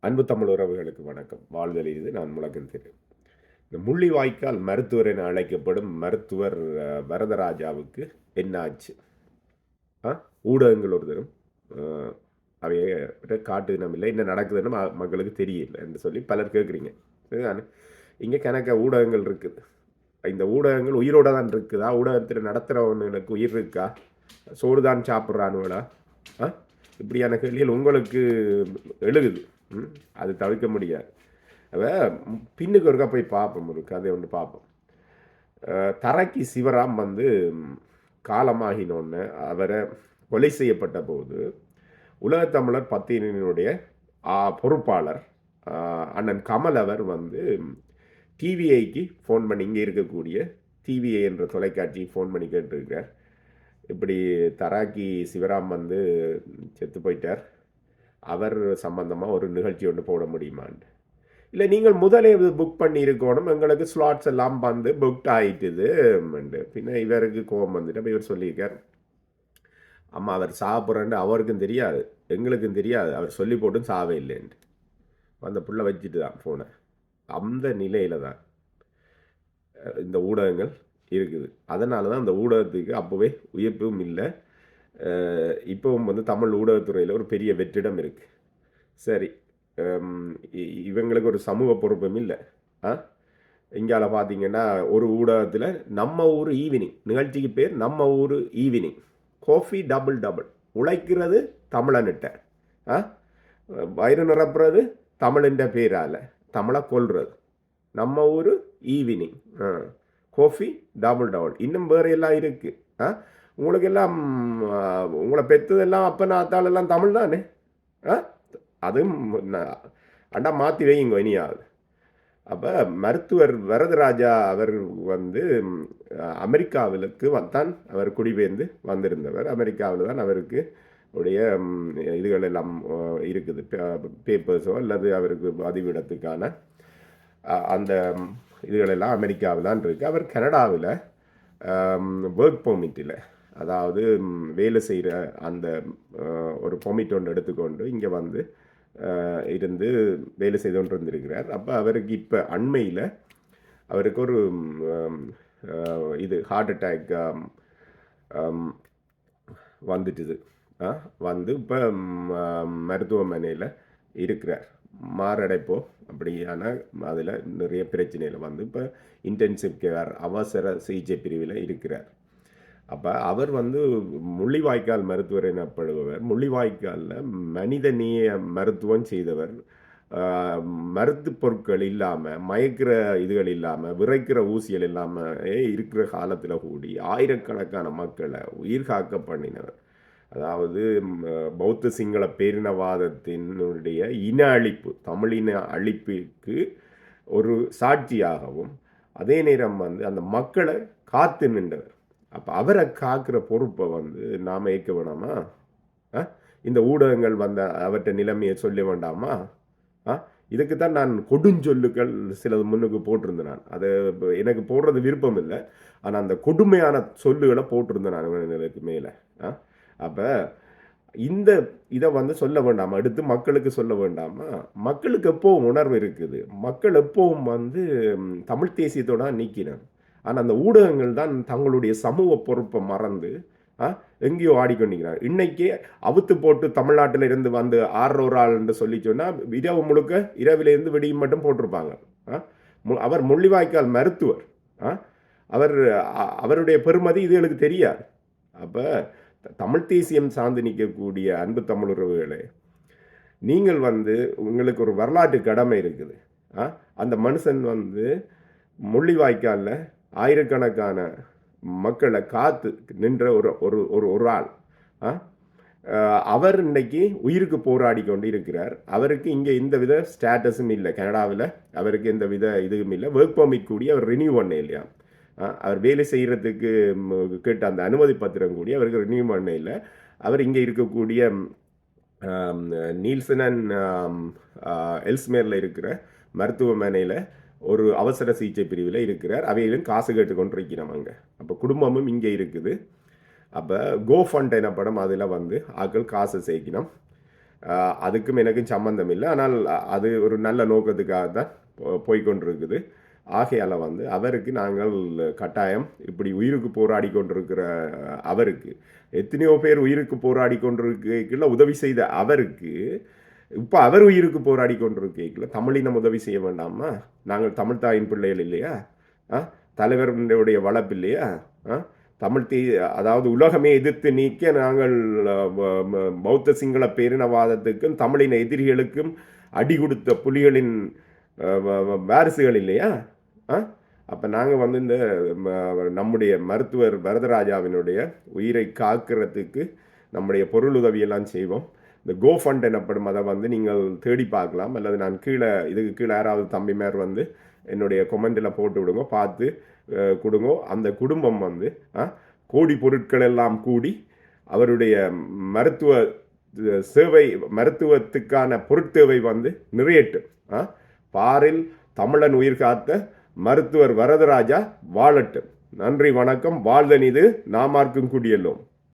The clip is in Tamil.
அன்பு தமிழ் உறவுகளுக்கு வணக்கம். வாழ்தல் இது நான் முழக்கம் திரு. இந்த முள்ளிவாய்க்கால் மருத்துவர் என அழைக்கப்படும் மருத்துவர் வரதராஜாவுக்கு என்ன ஆச்சு? ஊடகங்கள் ஒரு தரும் அவைய காட்டுதினம் இல்லை, என்ன நடக்குதுன்னு மக்களுக்கு தெரியல என்று சொல்லி பலர் கேட்குறீங்க. சரிதானே? இங்கே கணக்க ஊடகங்கள் இருக்குது. இந்த ஊடகங்கள் உயிரோட தான் இருக்குதா? ஊடகத்தில் நடத்துகிறவனுக்கு உயிர் இருக்கா? சோறு தான் சாப்பிட்றானுங்களா? இப்படியான கேள்விகள் உங்களுக்கு எழுகுது. அது தவிர்க்க முடியாது. பின்னுக்கு ஒருக்கா போய் பார்ப்போம், ஒரு கதை ஒன்று பார்ப்போம். தரக்கி சிவராம் வந்து காலமாகினோன்னு அவரை கொலை செய்யப்பட்ட போது உலகத்தமிழர் பத்திரிகையினுடைய பொறுப்பாளர் அண்ணன் கமல் அவர் வந்து டிவிஐக்கு ஃபோன் பண்ணி, இங்கே இருக்கக்கூடிய டிவிஐ என்ற தொலைக்காட்சிக்கு ஃபோன் பண்ணி கேட்டுருக்கார். இப்படி தராக்கி சிவராம் வந்து செத்து போயிட்டார், அவர் சம்பந்தமாக ஒரு நிகழ்ச்சி ஒன்று போட முடியுமான்னு. இல்லை, நீங்கள் முதலே புக் பண்ணியிருக்கணும், எங்களுக்கு ஸ்லாட்ஸ் எல்லாம் வந்து புக்ட் ஆகிட்டுது. பின்ன இவருக்கு கோபம் வந்துட்டு அப்போ இவர் சொல்லியிருக்கார், அம்மா அவர் சாப்பிட்றேன்னு அவருக்கும் தெரியாது, எங்களுக்கும் தெரியாது, அவர் சொல்லி போட்டும் சாவே இல்லைன்ட்டு அந்த புள்ள வச்சுட்டு தான் ஃபோனை. அந்த நிலையில் தான் இந்த ஊடகங்கள் இருக்குது. அதனால தான் அந்த ஊடகத்துக்கு அப்போவே உயிர்ப்பும் இல்லை. இப்போவும் வந்து தமிழ் ஊடகத்துறையில் ஒரு பெரிய வெற்றிடம் இருக்குது. சரி, இவங்களுக்கு ஒரு சமூக பொறுப்பும் இல்லை. இங்கால பார்த்தீங்கன்னா ஒரு ஊடகத்தில் நம்ம ஊர் ஈவினிங் நிகழ்ச்சிக்கு பேர் நம்ம ஊர் ஈவினிங், காஃபி டபுள் டபுள், உழைக்கிறது தமிழன்ட்ட, வயிறு நிரப்புறது தமிழின்ற பேரால், தமிழை கொல்றது. நம்ம ஊர் ஈவினிங், காஃபி டபுள் டபுள், இன்னும் வேறு எல்லாம் இருக்குது. உங்களுக்கு எல்லாம் உங்களை பெற்றதெல்லாம் அப்போ நாத்தாலெல்லாம் தமிழ் தானே. அதுவும் அண்டா மாற்றி வைங்க இனியாவது. அப்போ மருத்துவர் வரதராஜா அவர் வந்து அமெரிக்காவிலுக்கு தான் அவர் குடிபெயர்ந்து வந்திருந்தவர். அமெரிக்காவில் தான் அவருக்கு உடைய இதுகள் எல்லாம் இருக்குது, பேப்பர்ஸோ அல்லது அவருக்கு பதிவிடத்துக்கான அந்த இதுகளெல்லாம் அமெரிக்காவில் தான் இருக்குது. அவர் கனடாவில் ஒர்க் பெர்மிட்டில், அதாவது வேலை செய்கிற அந்த ஒரு பெர்மிட் ஒன்று எடுத்துக்கொண்டு இங்கே வந்து இருந்து வேலை செய்து கொண்டு இருந்திருக்கிறார். அப்போ அவருக்கு இப்போ அண்மையில் அவருக்கு ஒரு இது ஹார்ட் அட்டாக் வந்துட்டுது. வந்து இப்போ மருத்துவமனையில் இருக்கிறார். மாரடைப்போ அப்படியான அதில் நிறைய பிரச்சனையில் வந்து இப்போ இன்டென்சிவ் கேர் அவசர சிகிச்சை பிரிவில் இருக்கிறார். அப்போ அவர் வந்து முள்ளிவாய்க்கால் மருத்துவர் எனப்படுபவர். முள்ளிவாய்க்காலில் மனிதநேய மருத்துவம் செய்தவர். மருந்து பொருட்கள் இல்லாமல், மயக்கிற இதுகள் இல்லாமல், விரைக்கிற ஊசிகள் இல்லாமல் இருக்கிற காலத்தில் கூடி ஆயிரக்கணக்கான மக்களை உயிர் காக்க பண்ணினவர். அதாவது பௌத்த சிங்கள பேரினவாதத்தினுடைய இன அழிப்பு, தமிழின அழிப்புக்கு ஒரு சாட்சியாகவும் அதே நேரம் வந்து அந்த மக்களை காத்து நின்றவர். அப்போ அவரை காக்கிற பொறுப்பை வந்து நாம் ஏற்க வேணாமா? இந்த ஊடகங்கள் வந்த அவற்றை நிலைமையை சொல்ல வேண்டாமா? இதுக்கு தான் நான் கொடுஞ்சொல்லுக்கள் சிலது முன்னுக்கு போட்டிருந்தேன். நான் அதை எனக்கு போடுறது விருப்பம் இல்லை, ஆனால் அந்த கொடுமையான சொல்லுகளை போட்டிருந்தேன் நான் எனக்கு மேலே. அப்போ இந்த இதை வந்து சொல்ல வேண்டாமா? எடுத்து மக்களுக்கு சொல்ல வேண்டாமா? மக்களுக்கு எப்போவும் உணர்வு இருக்குது, மக்கள் எப்போவும் வந்து தமிழ் தேசியத்தோட நீக்கினான். ஆனால் அந்த ஊடகங்கள் தான் தங்களுடைய சமூக பொறுப்பை மறந்து எங்கேயோ ஆடிக்கொண்டிருக்கிறார். இன்னைக்கே அவுத்து போட்டு தமிழ்நாட்டில் இருந்து வந்து ஆறு ஆள் என்று சொல்லி சொன்னால் இரவு முழுக்க இரவிலிருந்து விடியும் மட்டும் போட்டிருப்பாங்க. அவர் முள்ளிவாய்க்கால் மருத்துவர். அவர் அவருடைய பெருமதி இதுகளுக்கு தெரியாது. அப்போ தமிழ் தேசியம் சார்ந்து நிற்கக்கூடிய அன்பு தமிழ் உறவுகளே, நீங்கள் வந்து உங்களுக்கு ஒரு வரலாற்று கடமை இருக்குது. அந்த மனுஷன் வந்து முள்ளிவாய்க்காலில் ஆயிரக்கணக்கான மக்களை காத்து நின்ற ஒரு ஆள். அவர் இன்னைக்கு உயிருக்கு போராடி கொண்டு இருக்கிறார். அவருக்கு இங்கே எந்த வித ஸ்டேட்டஸும் இல்லை. கனடாவில் அவருக்கு எந்த வித இதுவும் இல்லை. ஒர்க் பர்மிட் கூடிய அவர் ரினியூ பண்ண இல்லையா? அவர் வேலை செய்கிறதுக்கு கேட்ட அந்த அனுமதி பத்திரம் கூடிய அவருக்கு ரினியூ பண்ண இல்லை. அவர் இங்கே இருக்கக்கூடிய நீல்சன் அண்ட் எல்ஸ்மேரில் இருக்கிற மருத்துவமனையில் ஒரு அவசர சிகிச்சை பிரிவில் இருக்கிறார். அவையிலும் காசு கேட்டு கொண்டிருக்கிறோம் அங்கே. அப்போ குடும்பமும் இங்கே இருக்குது. அப்போ கோ ஃபண்ட் எனப்படும் அதில் வந்து ஆக்கள் காசு சேர்க்கணும். அதுக்கும் எனக்கும் சம்பந்தம் இல்லை. ஆனால் அது ஒரு நல்ல நோக்கத்துக்காக தான் போய்கொண்டிருக்குது. ஆகையால் வந்து அவருக்கு நாங்கள் கட்டாயம் இப்படி உயிருக்கு போராடி கொண்டிருக்கிற அவருக்கு, எத்தனையோ பேர் உயிருக்கு போராடி கொண்டிருக்கல உதவி செய்த அவருக்கு, இப்போ அவர் உயிருக்கு போராடி கொண்டிருக்கல தமிழினம் உதவி செய்ய வேண்டாமா? நாங்கள் தமிழ் தாயின் பிள்ளைகள் இல்லையா? தலைவருடைய வளர்ப்பு இல்லையா? தமிழ் அதாவது உலகமே எதிர்த்து நீக்க நாங்கள் பௌத்த சிங்கள பேரினவாதத்துக்கும் தமிழின எதிரிகளுக்கும் அடி கொடுத்த புலிகளின் வாரிசுகள் இல்லையா? அப்போ நாங்கள் வந்து இந்த நம்முடைய மருத்துவர் வரதராஜாவினுடைய உயிரை காக்கிறதுக்கு நம்முடைய பொருளுதவியெல்லாம் செய்வோம். இந்த கோ ஃபண்ட் எனப்படும், அதை வந்து நீங்கள் தேடி பார்க்கலாம், அல்லது நான் இதுக்கு கீழே யாராவது தம்பிமார் வந்து என்னுடைய கொமெண்டில் போட்டு விடுங்க, பார்த்து கொடுங்க. அந்த குடும்பம் வந்து கோடி பொருட்கள் எல்லாம் கூடி அவருடைய மருத்துவ சேவை, மருத்துவத்துக்கான பொருட்தேவை வந்து நிறையட்டும். பாரில் தமிழன் உயிர் காத்த மருத்துவர் வரதராஜா வாழட்டும். நன்றி, வணக்கம். வாழ்தனிது நாமார்க்கும் குடியெல்லோம்.